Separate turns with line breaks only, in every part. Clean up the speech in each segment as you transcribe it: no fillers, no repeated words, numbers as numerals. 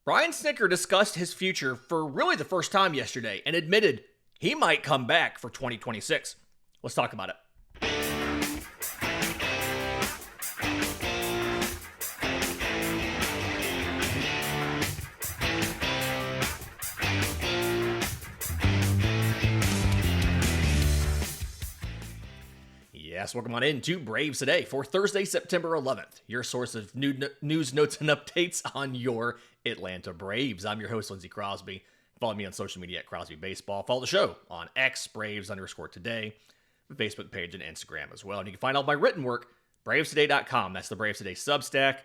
Brian Snitker discussed his future for really the first time yesterday and admitted he might come back for 2026. Let's talk about it. Yes, welcome on in to Braves Today for Thursday, September 11th, your source of news, notes, and updates on your Atlanta Braves. I'm your host, Lindsay Crosby. Follow me on social media at Crosby Baseball. Follow the show on X, Braves_today, the Facebook page, and Instagram as well. And you can find all my written work, bravestoday.com. That's the Braves Today Substack,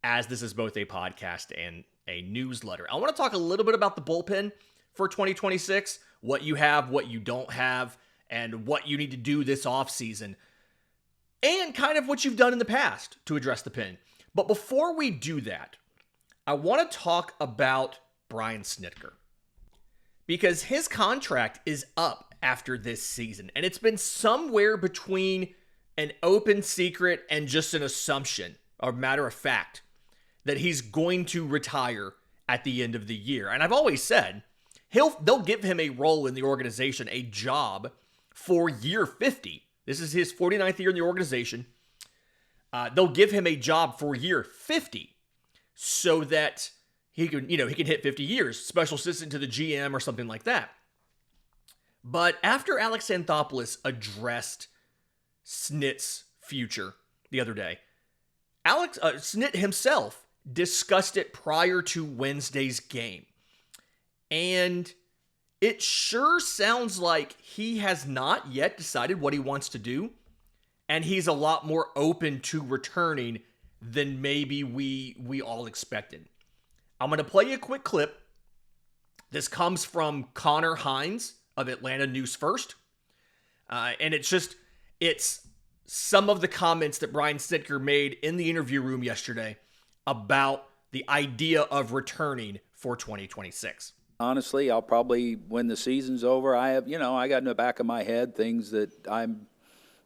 as this is both a podcast and a newsletter. I want to talk a little bit about the bullpen for 2026, what you have, what you don't have, and what you need to do this offseason, and kind of what you've done in the past to address the pen. But before we do that, I want to talk about Brian Snitker, because his contract is up after this season, and it's been somewhere between an open secret and just an assumption, or matter of fact, that he's going to retire at the end of the year. And I've always said, they'll give him a role in the organization, a job, for year 50. This is his 49th year in the organization. They'll give him a job for year 50 so that he can hit 50 years, special assistant to the GM or something like that. But after Alex Anthopoulos addressed Snit's future the other day, Snit himself discussed it prior to Wednesday's game. And it sure sounds like he has not yet decided what he wants to do, and he's a lot more open to returning than maybe we all expected. I'm going to play you a quick clip. This comes from Connor Hines of Atlanta News First, and it's some of the comments that Brian Snitker made in the interview room yesterday about the idea of returning for 2026.
Honestly, I'll probably, when the season's over, I got in the back of my head things that I'm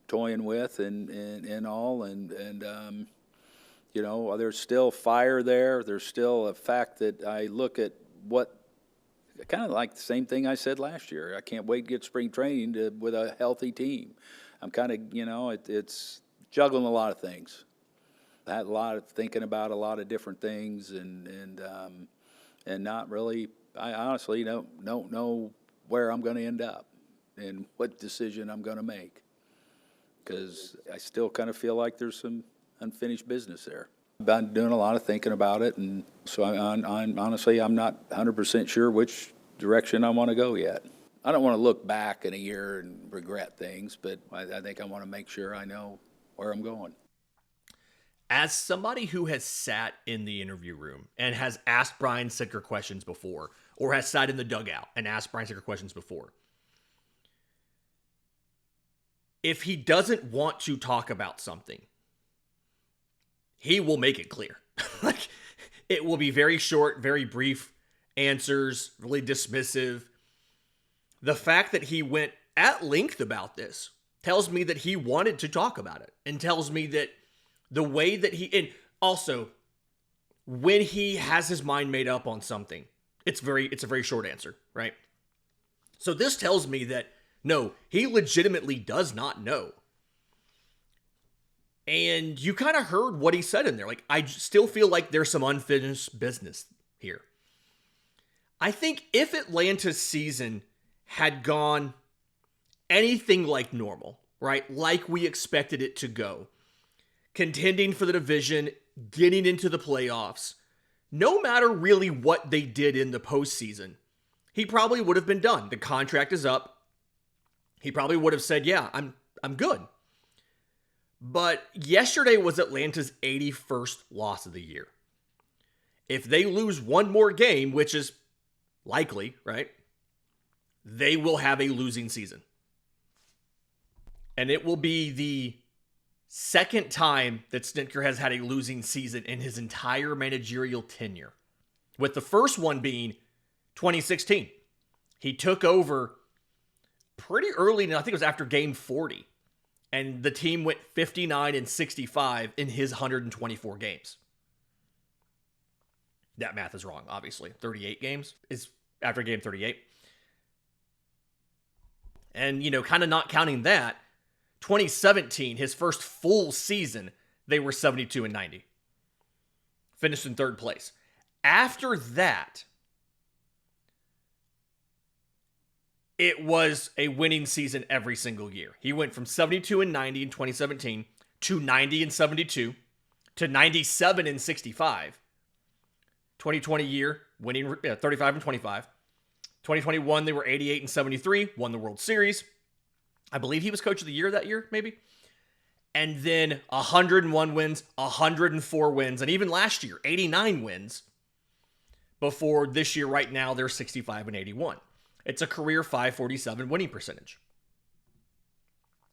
toying with and all, and there's still fire there. There's still a fact that I look at what, kind of like the same thing I said last year. I can't wait to get spring training with a healthy team. I'm kind of, it's juggling a lot of things. I had a lot of thinking about a lot of different things and not really. I honestly don't know where I'm going to end up and what decision I'm going to make, because I still kind of feel like there's some unfinished business there. I've been doing a lot of thinking about it, and so I'm honestly, I'm not 100% sure which direction I want to go yet. I don't want to look back in a year and regret things, but I think I want to make sure I know where I'm going.
As somebody who has sat in the interview room and has asked Brian Snitker questions before, or has sat in the dugout and asked Brian Snitker questions before, if he doesn't want to talk about something, he will make it clear. Like, it will be very short, very brief answers, really dismissive. The fact that he went at length about this tells me that he wanted to talk about it, and tells me that the way that and also, when he has his mind made up on something, it's a very short answer, right? So this tells me that, no, he legitimately does not know. And you kind of heard what he said in there. Like, I still feel like there's some unfinished business here. I think if Atlanta's season had gone anything like normal, right? Like we expected it to go, contending for the division, getting into the playoffs, no matter really what they did in the postseason, he probably would have been done. The contract is up. He probably would have said, yeah, I'm good. But yesterday was Atlanta's 81st loss of the year. If they lose one more game, which is likely, right, they will have a losing season. And it will be the second time that Snitker has had a losing season in his entire managerial tenure, with the first one being 2016. He took over pretty early, and I think it was after game 40, and the team went 59-65 in his 124 games. That math is wrong, obviously. 38 games is after game 38. And, kind of not counting that, 2017, his first full season, they were 72-90. Finished in third place. After that, it was a winning season every single year. He went from 72-90 in 2017 to 90-72 to 97-65. 2020 year, winning 35-25. 2021, they were 88-73, won the World Series. I believe he was coach of the year that year, maybe. And then 101 wins, 104 wins, and even last year, 89 wins. Before this year, right now, they're 65-81. It's a career .547 winning percentage.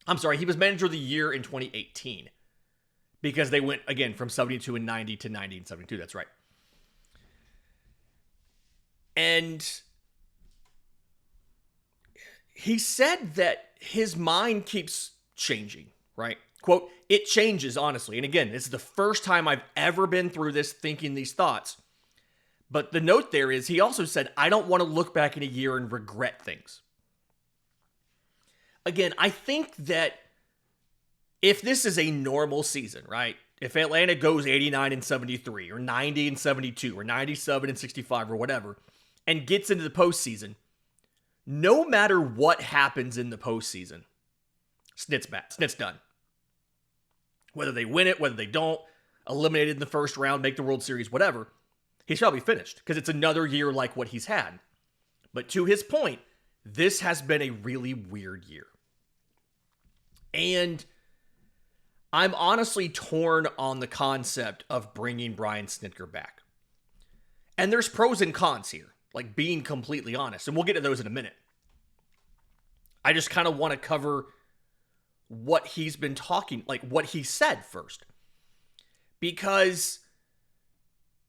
I'm sorry, he was manager of the year in 2018 because they went, again, from 72-90 to 90-72. That's right. And he said that his mind keeps changing, right? Quote, it changes, honestly. And again, this is the first time I've ever been through this thinking these thoughts. But the note there is he also said, I don't want to look back in a year and regret things. Again, I think that if this is a normal season, right? If Atlanta goes 89-73 or 90-72 or 97-65 or whatever, and gets into the postseason, no matter what happens in the postseason, Snit's back. Snit's done. Whether they win it, whether they don't, eliminated in the first round, make the World Series, whatever, he's probably finished because it's another year like what he's had. But to his point, this has been a really weird year. And I'm honestly torn on the concept of bringing Brian Snitker back. And there's pros and cons here, like being completely honest. And we'll get to those in a minute. I just kind of want to cover what he's been talking, like what he said first. Because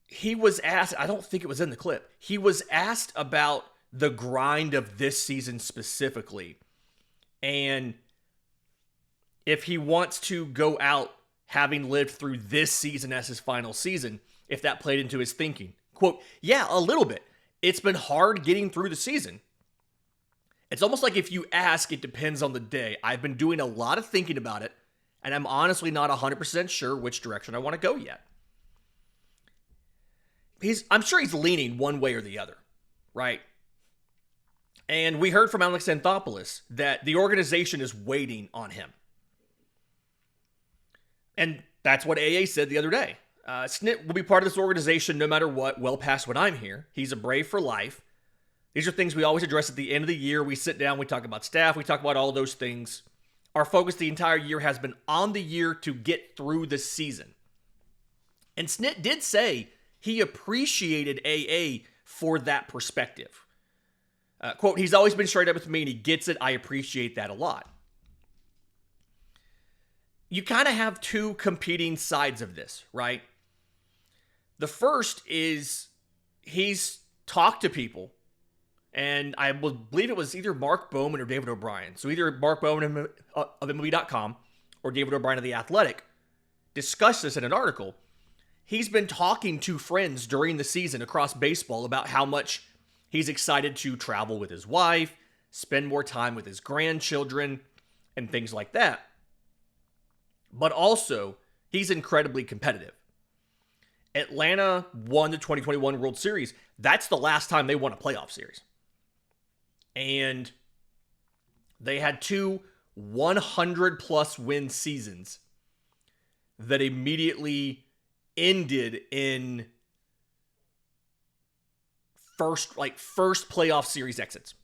he was asked, I don't think it was in the clip, he was asked about the grind of this season specifically. And if he wants to go out having lived through this season as his final season, if that played into his thinking. Quote, yeah, a little bit. It's been hard getting through the season. It's almost like if you ask, it depends on the day. I've been doing a lot of thinking about it, and I'm honestly not 100% sure which direction I want to go yet. I'm sure he's leaning one way or the other, right? And we heard from Alex Anthopoulos that the organization is waiting on him. And that's what AA said the other day. Snit will be part of this organization no matter what, well past when I'm here. He's a Brave for life. These are things we always address at the end of the year. We sit down, we talk about staff, we talk about all those things. Our focus the entire year has been on the year to get through the season. And Snit did say he appreciated AA for that perspective. Quote, he's always been straight up with me and he gets it. I appreciate that a lot. You kind of have two competing sides of this, right? The first is he's talked to people, and I believe it was either Mark Bowman or David O'Brien. So either Mark Bowman of MLB.com or David O'Brien of The Athletic discussed this in an article. He's been talking to friends during the season across baseball about how much he's excited to travel with his wife, spend more time with his grandchildren, and things like that. But also, he's incredibly competitive. Atlanta won the 2021 World Series. That's the last time they won a playoff series. And they had two 100-plus win seasons that immediately ended in first playoff series exits.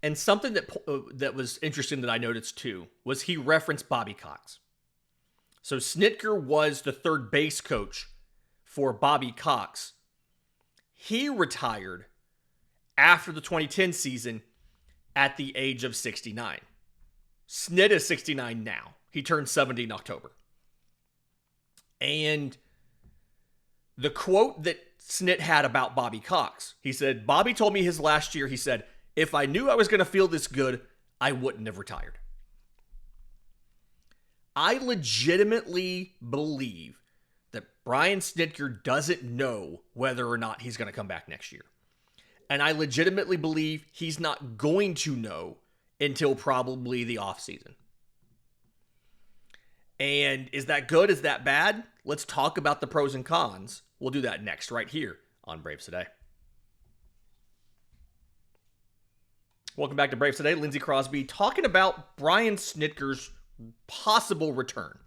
And something that was interesting that I noticed too was he referenced Bobby Cox. So Snitker was the third base coach for Bobby Cox. He retired after the 2010 season at the age of 69. Snit is 69 now. He turned 70 in October. And the quote that Snit had about Bobby Cox, he said, Bobby told me his last year, he said, if I knew I was going to feel this good, I wouldn't have retired. I legitimately believe Brian Snitker doesn't know whether or not he's going to come back next year. And I legitimately believe he's not going to know until probably the offseason. And is that good? Is that bad? Let's talk about the pros and cons. We'll do that next, right here on Braves Today. Welcome back to Braves Today. Lindsay Crosby talking about Brian Snitker's possible return.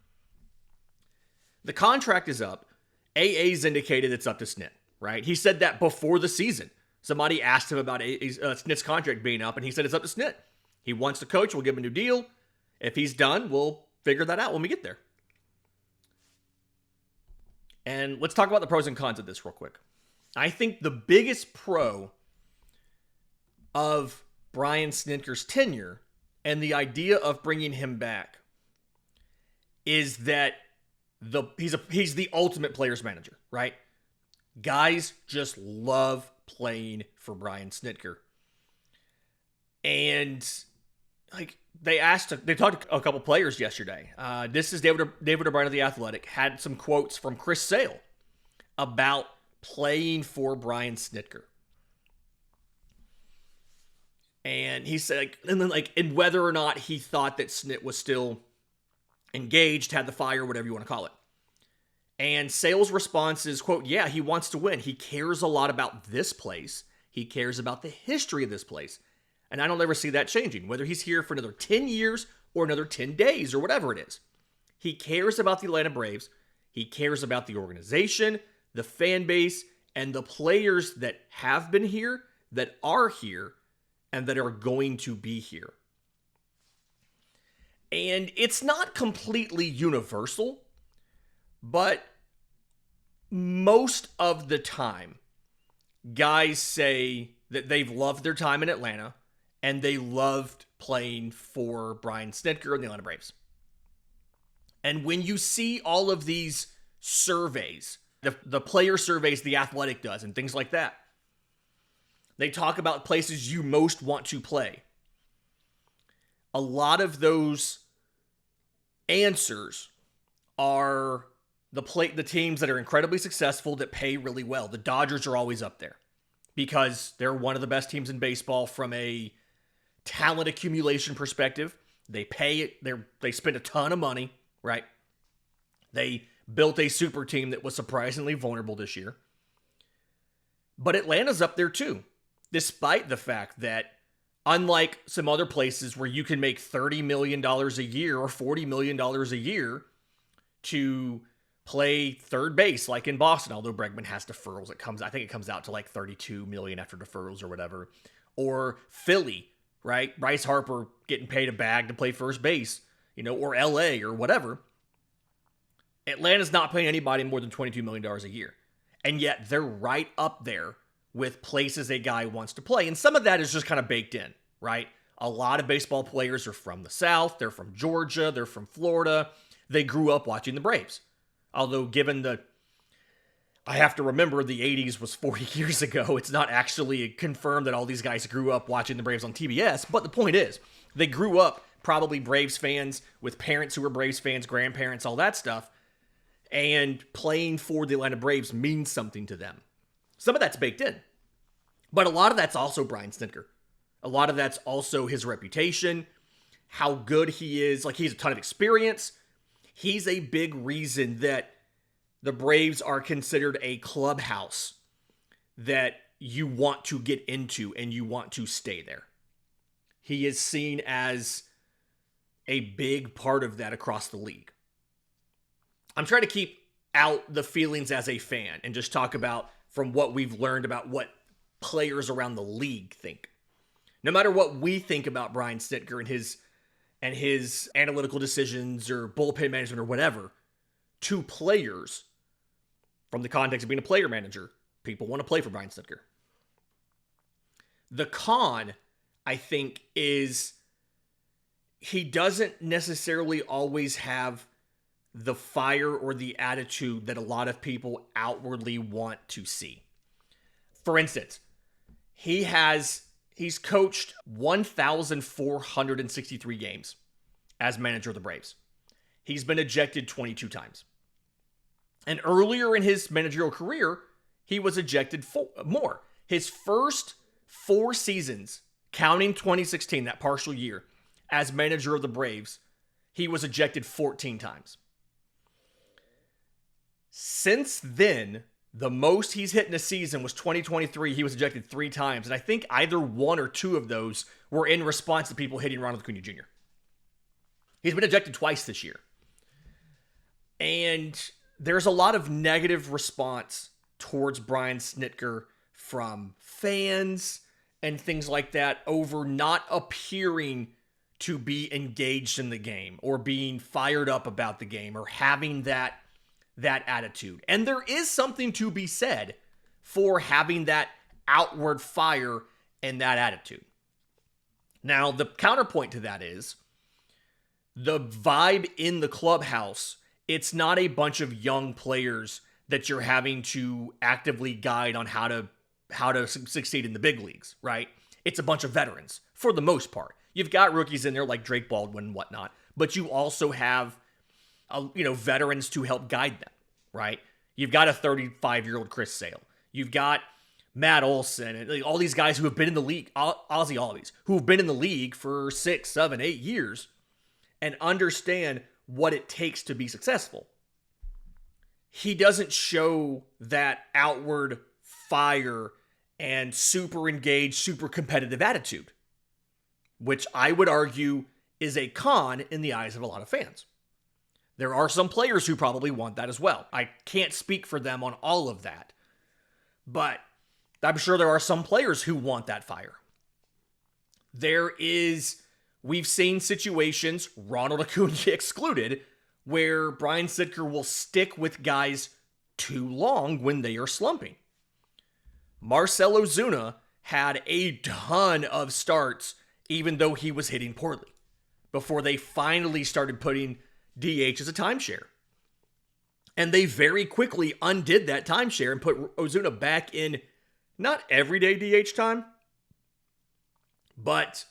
The contract is up. AA's indicated it's up to Snit, right? He said that before the season. Somebody asked him about Snit's contract being up, and he said it's up to Snit. He wants to coach. We'll give him a new deal. If he's done, we'll figure that out when we get there. And let's talk about the pros and cons of this real quick. I think the biggest pro of Brian Snitker's tenure and the idea of bringing him back is that he's the ultimate player's manager, right? Guys just love playing for Brian Snitker. And like they talked to a couple players yesterday. This is David O'Brien of The Athletic had some quotes from Chris Sale about playing for Brian Snitker. And he said, and whether or not he thought that Snit was still engaged, had the fire, whatever you want to call it. And Sale's response is, quote, yeah, he wants to win. He cares a lot about this place. He cares about the history of this place. And I don't ever see that changing, whether he's here for another 10 years or another 10 days or whatever it is. He cares about the Atlanta Braves. He cares about the organization, the fan base, and the players that have been here, that are here, and that are going to be here. And it's not completely universal, but most of the time, guys say that they've loved their time in Atlanta and they loved playing for Brian Snitker and the Atlanta Braves. And when you see all of these surveys, the player surveys The Athletic does and things like that, they talk about places you most want to play. A lot of those answers are the teams that are incredibly successful that pay really well. The Dodgers are always up there because they're one of the best teams in baseball from a talent accumulation perspective. They they spend a ton of money, right? They built a super team that was surprisingly vulnerable this year. But Atlanta's up there too, despite the fact that unlike some other places where you can make $30 million a year or $40 million a year to play third base, like in Boston, although Bregman has deferrals, I think it comes out to like $32 million after deferrals or whatever. Or Philly, right? Bryce Harper getting paid a bag to play first base, or LA or whatever. Atlanta's not paying anybody more than $22 million a year. And yet they're right up there with places a guy wants to play. And some of that is just kind of baked in, right? A lot of baseball players are from the South. They're from Georgia. They're from Florida. They grew up watching the Braves. Although I have to remember the 80s was 40 years ago. It's not actually confirmed that all these guys grew up watching the Braves on TBS. But the point is, they grew up probably Braves fans with parents who were Braves fans, grandparents, all that stuff. And playing for the Atlanta Braves means something to them. Some of that's baked in. But a lot of that's also Brian Snitker. A lot of that's also his reputation, how good he is. Like, he has a ton of experience. He's a big reason that the Braves are considered a clubhouse that you want to get into and you want to stay there. He is seen as a big part of that across the league. I'm trying to keep out the feelings as a fan and just talk about from what we've learned about what players around the league think. No matter what we think about Brian Snitker and his analytical decisions or bullpen management or whatever, to players, from the context of being a player manager, people want to play for Brian Snitker. The con, I think, is he doesn't necessarily always have the fire or the attitude that a lot of people outwardly want to see. For instance, he's coached 1,463 games as manager of the Braves. He's been ejected 22 times. And earlier in his managerial career, he was ejected more. His first 4 seasons, counting 2016, that partial year, as manager of the Braves, he was ejected 14 times. Since then, the most he's hit in a season was 2023. He was ejected 3 times. And I think either 1 or 2 of those were in response to people hitting Ronald Acuna Jr. He's been ejected twice this year. And there's a lot of negative response towards Brian Snitker from fans and things like that over not appearing to be engaged in the game or being fired up about the game or having that attitude. And there is something to be said for having that outward fire and that attitude. Now, the counterpoint to that is the vibe in the clubhouse. It's not a bunch of young players that you're having to actively guide on how to succeed in the big leagues, right? It's a bunch of veterans for the most part. You've got rookies in there like Drake Baldwin and whatnot, but you also have veterans to help guide them, right? You've got a 35-year-old Chris Sale. You've got Matt Olson and all these guys who have been in the league, Ozzy Albies, who have been in the league for 6, 7, 8 years and understand what it takes to be successful. He doesn't show that outward fire and super engaged, super competitive attitude, which I would argue is a con in the eyes of a lot of fans. There are some players who probably want that as well. I can't speak for them on all of that, but I'm sure there are some players who want that fire. We've seen situations, Ronald Acuna excluded, where Brian Snitker will stick with guys too long when they are slumping. Marcell Ozuna had a ton of starts even though he was hitting poorly before they finally started putting DH as a timeshare. And they very quickly undid that timeshare and put Ozuna back in not everyday DH time, but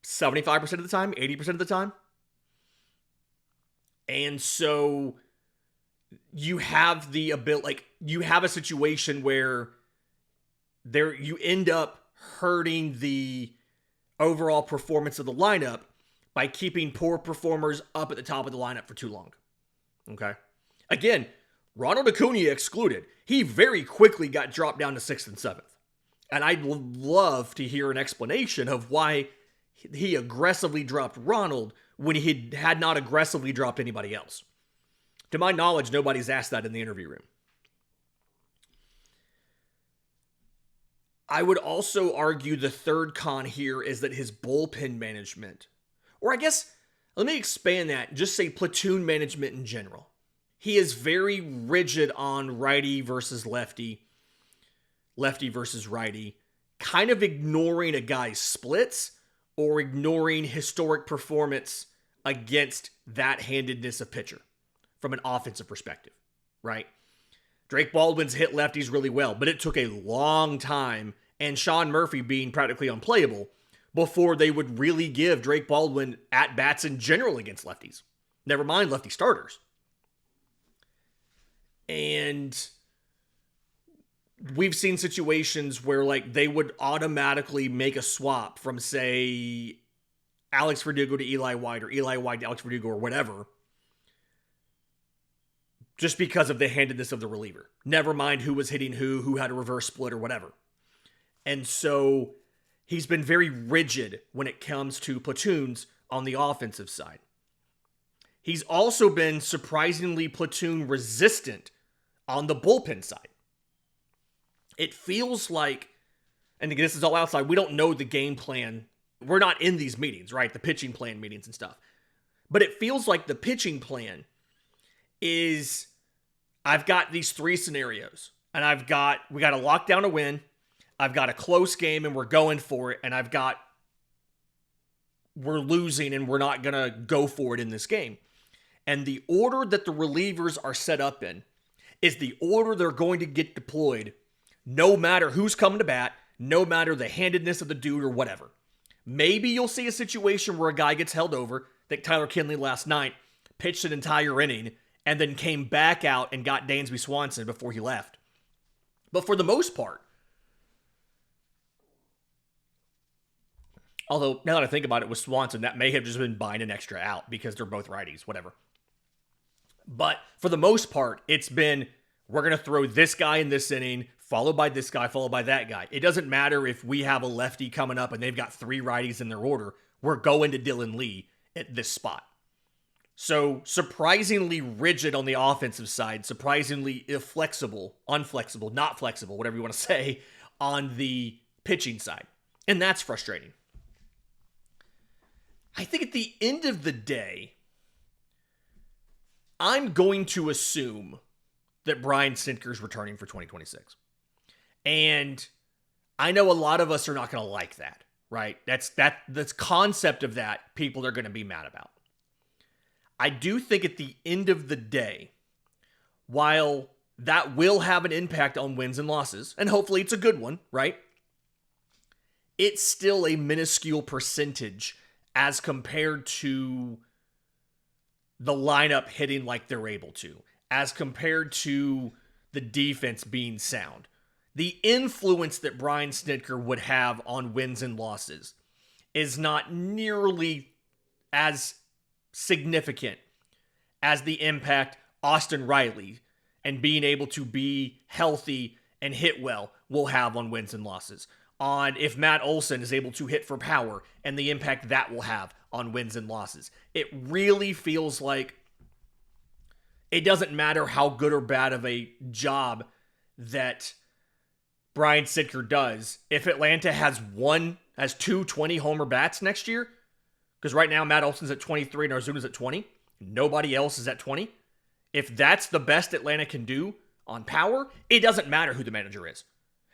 75% of the time, 80% of the time? And so you have the ability, you have a situation where you end up hurting the overall performance of the lineup by keeping poor performers up at the top of the lineup for too long. Okay? Again, Ronald Acuna excluded. He very quickly got dropped down to 6th and 7th. And I'd love to hear an explanation of why he aggressively dropped Ronald when he had not aggressively dropped anybody else. To my knowledge, nobody's asked that in the interview room. I would also argue the third con here is that his bullpen management, or I guess, let me expand that, just say platoon management in general. He is very rigid on righty versus lefty versus righty, kind of ignoring a guy's splits or ignoring historic performance against that handedness of pitcher from an offensive perspective, right? Drake Baldwin's hit lefties really well, but it took a long time, and Sean Murphy being practically unplayable, before they would really give Drake Baldwin at-bats in general against lefties. Never mind lefty starters. And we've seen situations where they would automatically make a swap from, say, Alex Verdugo to Eli White or Eli White to Alex Verdugo or whatever, just because of the handedness of the reliever. Never mind who was hitting who had a reverse split or whatever. And so he's been very rigid when it comes to platoons on the offensive side. He's also been surprisingly platoon resistant on the bullpen side. It feels like, and again, this is all outside, we don't know the game plan. We're not in these meetings, right? The pitching plan meetings and stuff. But it feels like the pitching plan is, I've got these 3 scenarios, and we got to lock down a win, I've got a close game, and we're going for it, and we're losing, and we're not going to go for it in this game. And the order that the relievers are set up in is the order they're going to get deployed, no matter who's coming to bat, no matter the handedness of the dude or whatever. Maybe you'll see a situation where a guy gets held over, like Tyler Kinley last night, pitched an entire inning, and then came back out and got Dansby Swanson before he left. But for the most part, although now that I think about it with Swanson, that may have just been buying an extra out because they're both righties, whatever. But for the most part, it's been, we're going to throw this guy in this inning, followed by this guy, followed by that guy. It doesn't matter if we have a lefty coming up and they've got 3 righties in their order. We're going to Dylan Lee at this spot. So surprisingly rigid on the offensive side, surprisingly unflexible, not flexible, whatever you want to say, on the pitching side. And that's frustrating. I think at the end of the day, I'm going to assume that Brian Snitker is returning for 2026. And I know a lot of us are not going to like that, right? That's concept of that people are going to be mad about. I do think at the end of the day, while that will have an impact on wins and losses, and hopefully it's a good one, right? It's still a minuscule percentage as compared to the lineup hitting like they're able to, as compared to the defense being sound. The influence that Brian Snitker would have on wins and losses is not nearly as significant as the impact Austin Riley and being able to be healthy and hit well will have on wins and losses. On if Matt Olson is able to hit for power and the impact that will have on wins and losses. It really feels like it doesn't matter how good or bad of a job that Brian Snitker does. If Atlanta has 2 20-homer bats next year, because right now Matt Olson's at 23 and Arzuna's at 20, nobody else is at 20. If that's the best Atlanta can do on power, it doesn't matter who the manager is.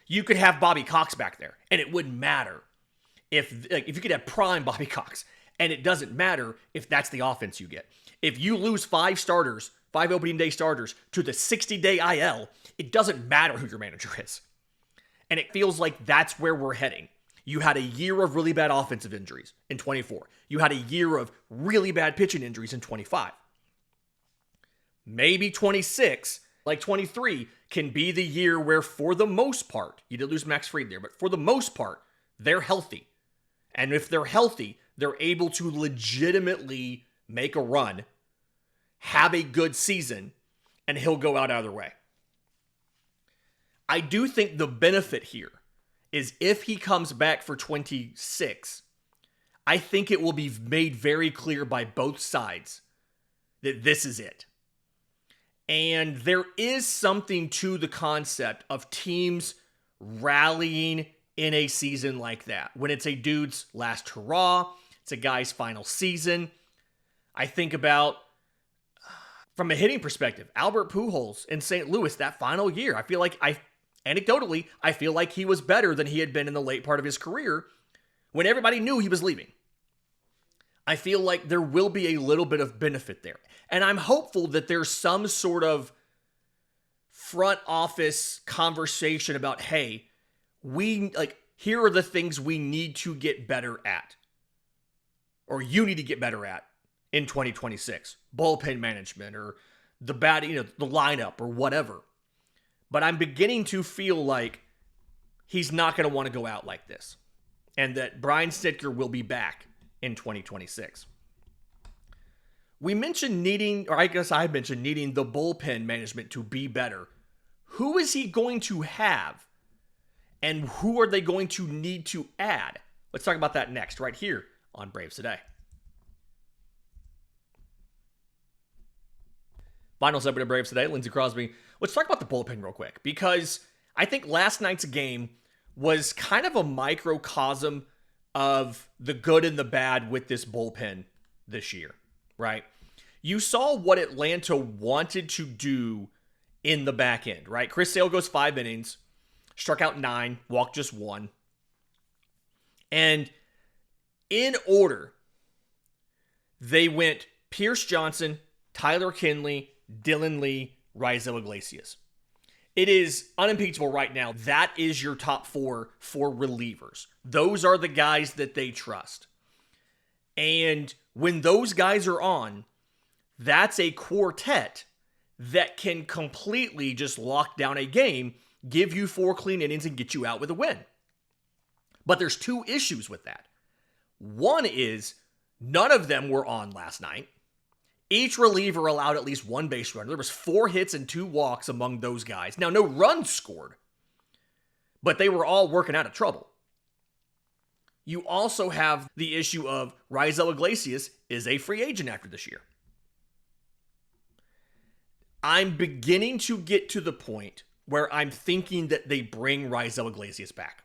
You could have Bobby Cox back there, and it wouldn't matter if you could have prime Bobby Cox, and it doesn't matter if that's the offense you get. If you lose 5 opening day starters to the 60-day IL, it doesn't matter who your manager is. And it feels like that's where we're heading. You had a year of really bad offensive injuries in 24. You had a year of really bad pitching injuries in 25. Maybe 26, like 23, can be the year where, for the most part, you did lose Max Fried there, but for the most part, they're healthy. And if they're healthy, they're able to legitimately make a run, have a good season, and he'll go out either way. I do think the benefit here is if he comes back for 26, I think it will be made very clear by both sides that this is it. And there is something to the concept of teams rallying in a season like that. When it's a dude's last hurrah, it's a guy's final season. I think about, from a hitting perspective, Albert Pujols in St. Louis that final year. I feel like anecdotally, I feel like he was better than he had been in the late part of his career when everybody knew he was leaving. I feel like there will be a little bit of benefit there. And I'm hopeful that there's some sort of front office conversation about, hey, here are the things we need to get better at. Or you need to get better at in 2026. Bullpen management or the lineup or whatever. But I'm beginning to feel like he's not going to want to go out like this. And that Brian Snitker will be back in 2026. We mentioned I mentioned needing the bullpen management to be better. Who is he going to have? And who are they going to need to add? Let's talk about that next, right here on Braves Today. Final segment of Braves Today, Lindsay Crosby. Let's talk about the bullpen real quick, because I think last night's game was kind of a microcosm of the good and the bad with this bullpen this year, right? You saw what Atlanta wanted to do in the back end, right? Chris Sale goes 5 innings, struck out 9, walked just 1. And in order, they went Pierce Johnson, Tyler Kinley, Dylan Lee, Raisel Iglesias. It is unimpeachable right now. That is your top 4 for relievers. Those are the guys that they trust. And when those guys are on, that's a quartet that can completely just lock down a game, give you 4 clean innings, and get you out with a win. But there's 2 issues with that. One is none of them were on last night. Each reliever allowed at least 1 base runner. There was 4 hits and 2 walks among those guys. Now, no runs scored, but they were all working out of trouble. You also have the issue of Raisel Iglesias is a free agent after this year. I'm beginning to get to the point where I'm thinking that they bring Raisel Iglesias back.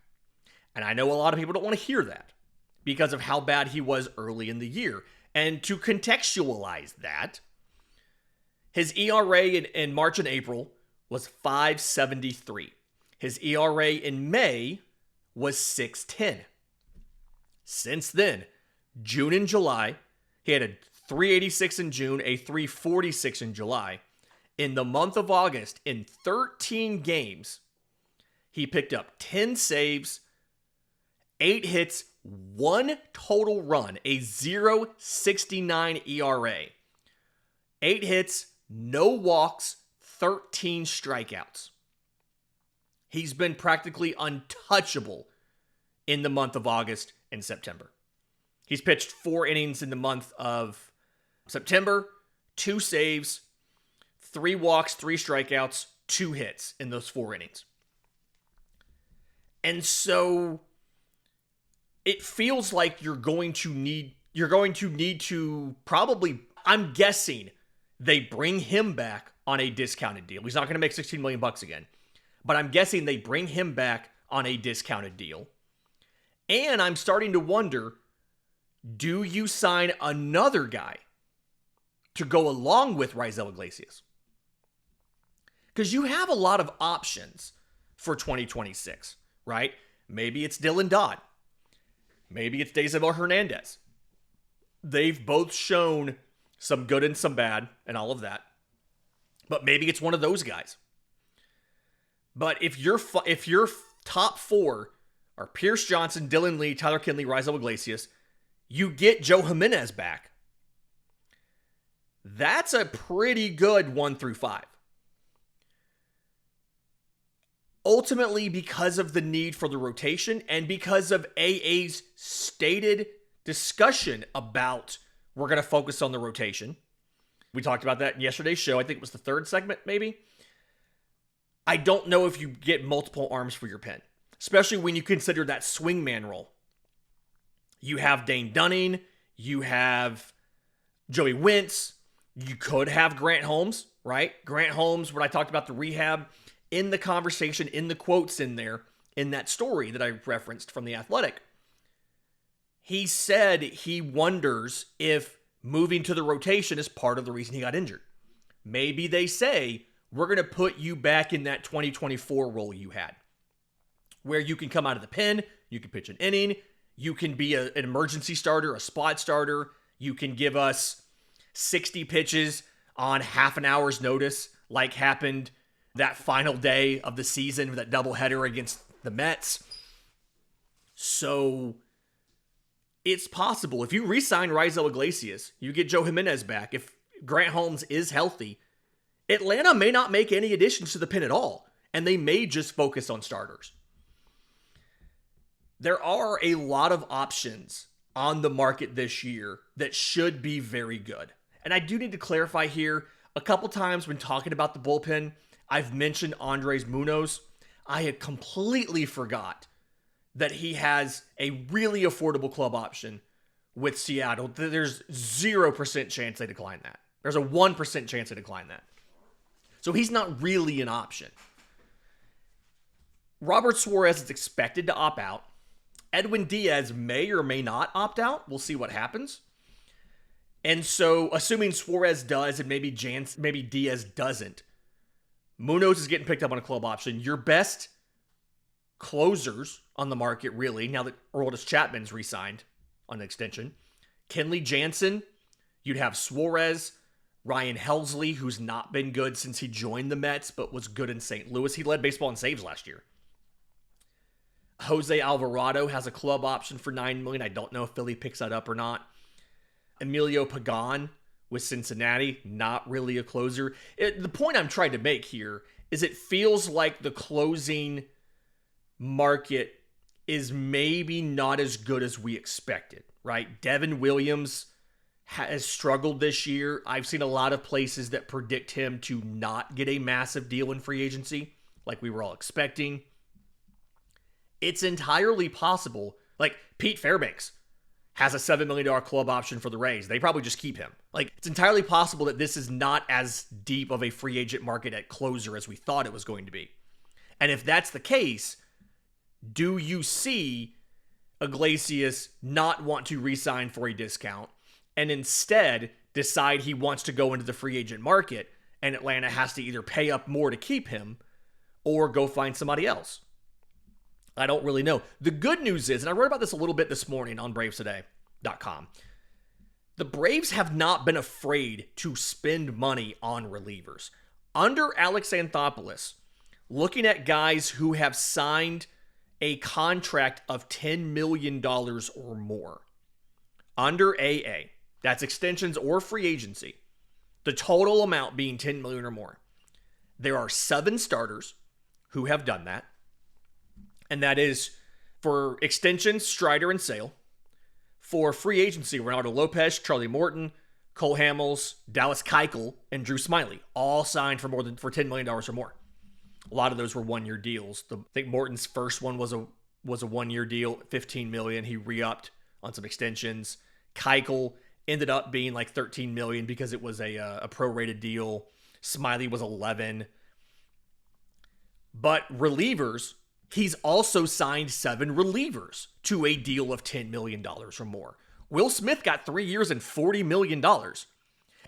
And I know a lot of people don't want to hear that because of how bad he was early in the year. And to contextualize that, his ERA in March and April was 5.73. His ERA in May was 6.10. Since then, June and July, he had a 3.86 in June, a 3.46 in July. In the month of August, in 13 games, he picked up 10 saves, 8 hits, 1 total run, a 0.69 ERA. 8 hits, no walks, 13 strikeouts. He's been practically untouchable in the month of August and September. He's pitched 4 innings in the month of September, 2 saves, 3 walks, 3 strikeouts, 2 hits in those 4 innings. And so it feels like you're going to need to probably, I'm guessing they bring him back on a discounted deal. He's not going to make $16 million again, but I'm guessing they bring him back on a discounted deal. And I'm starting to wonder, do you sign another guy to go along with Raisel Iglesias? Because you have a lot of options for 2026, right? Maybe it's Dylan Dodd. Maybe it's Deisabel Hernandez. They've both shown some good and some bad and all of that. But maybe it's one of those guys. But if your top 4 are Pierce Johnson, Dylan Lee, Tyler Kinley, Raisel Iglesias, you get Joe Jimenez back. That's a pretty good 1 through 5. Ultimately, because of the need for the rotation and because of AA's stated discussion about we're going to focus on the rotation. We talked about that in yesterday's show. I think it was the 3rd segment, maybe. I don't know if you get multiple arms for your pen, especially when you consider that swingman role. You have Dane Dunning. You have Joey Wentz. You could have Grant Holmes, right? Grant Holmes, when I talked about the rehab, in the conversation, in the quotes in there, in that story that I referenced from The Athletic, he said he wonders if moving to the rotation is part of the reason he got injured. Maybe they say, we're going to put you back in that 2024 role you had, where you can come out of the pen, you can pitch an inning, you can be an emergency starter, a spot starter, you can give us 60 pitches on half an hour's notice, like happened that final day of the season with that doubleheader against the Mets. So it's possible. If you re-sign Raisel Iglesias, you get Joe Jimenez back. If Grant Holmes is healthy, Atlanta may not make any additions to the pen at all, and they may just focus on starters. There are a lot of options on the market this year that should be very good. And I do need to clarify here, a couple times when talking about the bullpen, I've mentioned Andres Munoz. I had completely forgot that he has a really affordable club option with Seattle. There's 0% chance they decline that. There's a 1% chance they decline that. So he's not really an option. Robert Suarez is expected to opt out. Edwin Diaz may or may not opt out. We'll see what happens. And so, assuming Suarez does and maybe Diaz doesn't, Munoz is getting picked up on a club option. Your best closers on the market, really, now that Aroldis Chapman's re-signed on an extension. Kenley Jansen, you'd have Suarez, Ryan Helsley, who's not been good since he joined the Mets, but was good in St. Louis. He led baseball in saves last year. Jose Alvarado has a club option for $9 million. I don't know if Philly picks that up or not. Emilio Pagan with Cincinnati, not really a closer. The point I'm trying to make here is it feels like the closing market is maybe not as good as we expected, right? Devin Williams has struggled this year. I've seen a lot of places that predict him to not get a massive deal in free agency like we were all expecting. It's entirely possible. Like Pete Fairbanks has a $7 million club option for the Rays. They probably just keep him. Like, it's entirely possible that this is not as deep of a free agent market at closer as we thought it was going to be. And if that's the case, do you see Iglesias not want to re-sign for a discount and instead decide he wants to go into the free agent market and Atlanta has to either pay up more to keep him or go find somebody else? I don't really know. The good news is, and I wrote about this a little bit this morning on BravesToday.com, the Braves have not been afraid to spend money on relievers. Under Alex Anthopoulos, looking at guys who have signed a contract of $10 million or more, under AA, that's extensions or free agency, the total amount being $10 million or more, there are 7 starters who have done that. And that is for extensions, Strider and Sale. For free agency, Ronaldo Lopez, Charlie Morton, Cole Hamels, Dallas Keuchel, and Drew Smyly, all signed for $10 million or more. A lot of those were one-year deals. I think Morton's first one was a 1-year deal, $15 million. He re-upped on some extensions. Keuchel ended up being like $13 million because it was a prorated deal. Smyly was $11 million. But relievers, he's also signed 7 relievers to a deal of $10 million or more. Will Smith got 3 years and $40 million.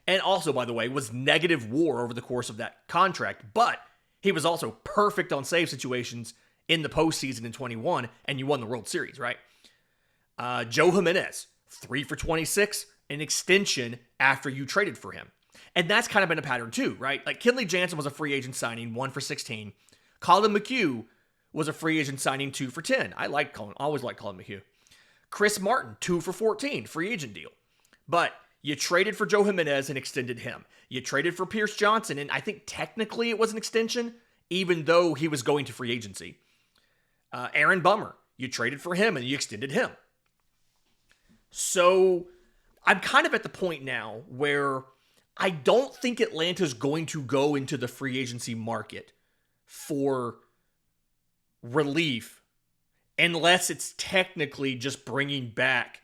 And also, by the way, was negative WAR over the course of that contract. But he was also perfect on save situations in the postseason in 21, and you won the World Series, right? Joe Jimenez, 3 for 26, an extension after you traded for him. And that's kind of been a pattern too, right? Like Kenley Jansen was a free agent signing, 1 for 16. Colin McHugh was a free agent signing, 2 for 10. Always like Colin McHugh. Chris Martin, 2 for 14, free agent deal. But you traded for Joe Jimenez and extended him. You traded for Pierce Johnson, and I think technically it was an extension, even though he was going to free agency. Aaron Bummer, you traded for him and you extended him. So I'm kind of at the point now where I don't think Atlanta's going to go into the free agency market for relief unless it's technically just bringing back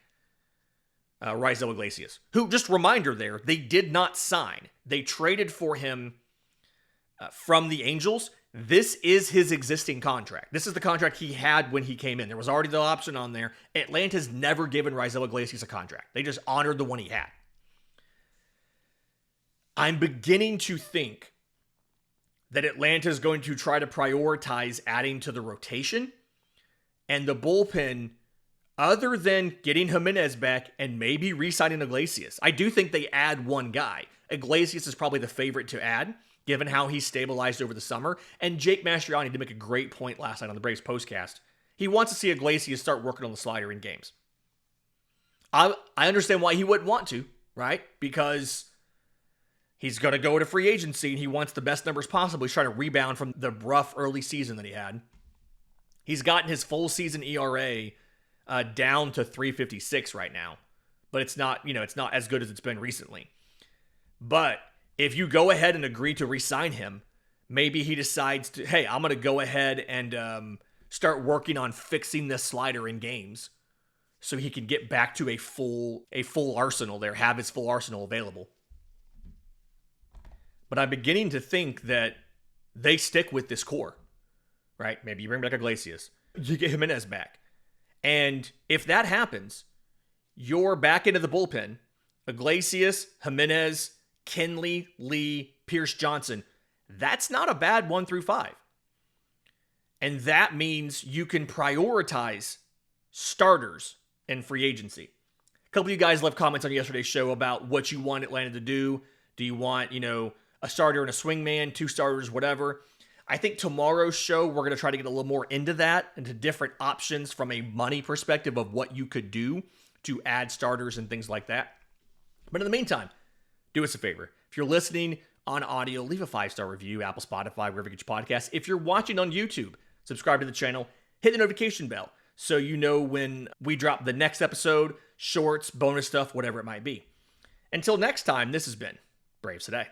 Raisel Iglesias, who, just reminder there, they did not sign. They traded for him from the Angels. This is his existing contract. This is the contract he had when he came in. There was already the option on there. Atlanta's never given Raisel Iglesias a contract. They just honored the one he had. I'm beginning to think that Atlanta is going to try to prioritize adding to the rotation and the bullpen, other than getting Jimenez back and maybe re-signing Iglesias. I do think they add one guy. Iglesias is probably the favorite to add, given how he stabilized over the summer. And Jake Mastriani did make a great point last night on the Braves postcast. He wants to see Iglesias start working on the slider in games. I understand why he wouldn't want to, right? Because he's going to go to free agency and he wants the best numbers possible. He's trying to rebound from the rough early season that he had. He's gotten his full season ERA down to 3.56 right now. But it's not, it's not as good as it's been recently. But if you go ahead and agree to re-sign him, maybe he decides to, hey, I'm going to go ahead and start working on fixing this slider in games so he can get back to a full arsenal there, have his full arsenal available. But I'm beginning to think that they stick with this core, right? Maybe you bring back Iglesias, you get Jimenez back. And if that happens, you're back into the bullpen. Iglesias, Jimenez, Kenley, Lee, Pierce Johnson. That's not a bad 1 through 5. And that means you can prioritize starters in free agency. A couple of you guys left comments on yesterday's show about what you want Atlanta to do. Do you want, a starter and a swingman, 2 starters, whatever? I think tomorrow's show, we're going to try to get a little more into that, into different options from a money perspective of what you could do to add starters and things like that. But in the meantime, do us a favor. If you're listening on audio, leave a 5-star review, Apple, Spotify, wherever you get your podcasts. If you're watching on YouTube, subscribe to the channel, hit the notification bell so you know when we drop the next episode, shorts, bonus stuff, whatever it might be. Until next time, this has been Braves Today.